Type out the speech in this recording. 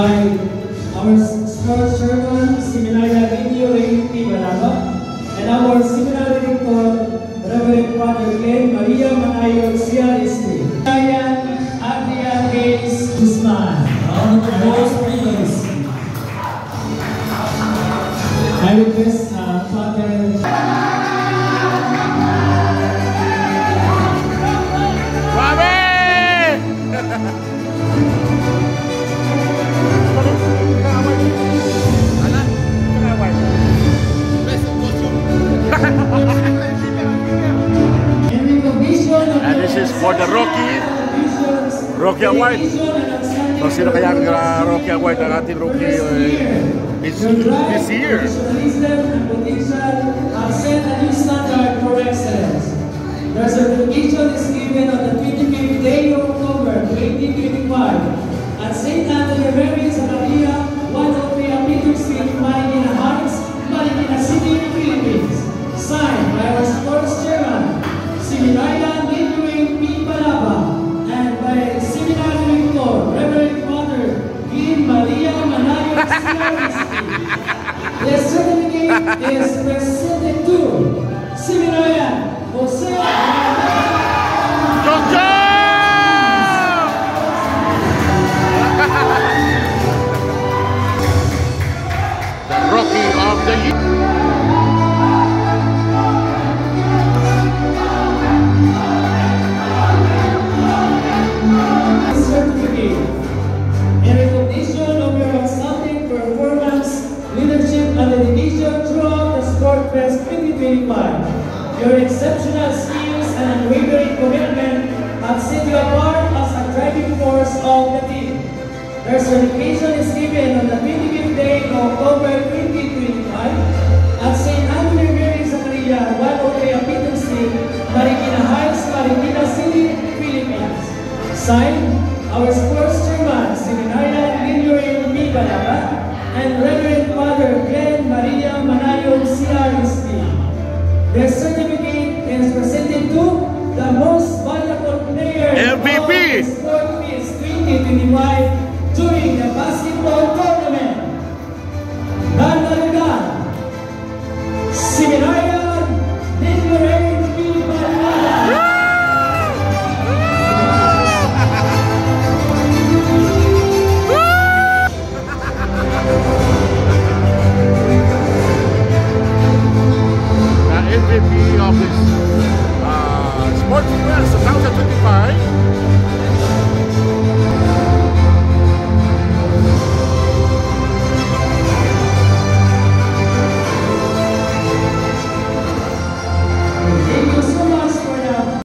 by our sports chairman, Seminaria Video A.P. Balaba, and our seminary director, Reverend Father Glenn Maria Manayo Ciarisli. Ryan Adrian Hayes Guzman. I request Father and this is for the Rocky Award. So sino kaya ang Rocky Award ng ating rookie this year? The certification is given on the 25th day of October 2025 at St. Anthony Mary Zacaria, 103 Peter Street, Marikina Heights, Marikina City, Philippines. Signed by our sports chairman, Seminaria Midway P. Balaba, and by Seminary Rector, Reverend Father Glenn Maria Manayo Ciarisli. This certificate is presented to Seminaria Jose the Rookie of the Year. Certificate in recognition of your outstanding performance, leadership, and dedication throughout the Sport Fest 2025. Your exceptional skills and unwavering commitment have set you apart as a driving force of the team. Their certification is given on the 25th day of October 2025 at St. Anthony Mary Zacaria, 103 Peter Street, Marikina Heights, Marikina City, Philippines. Signed, our sports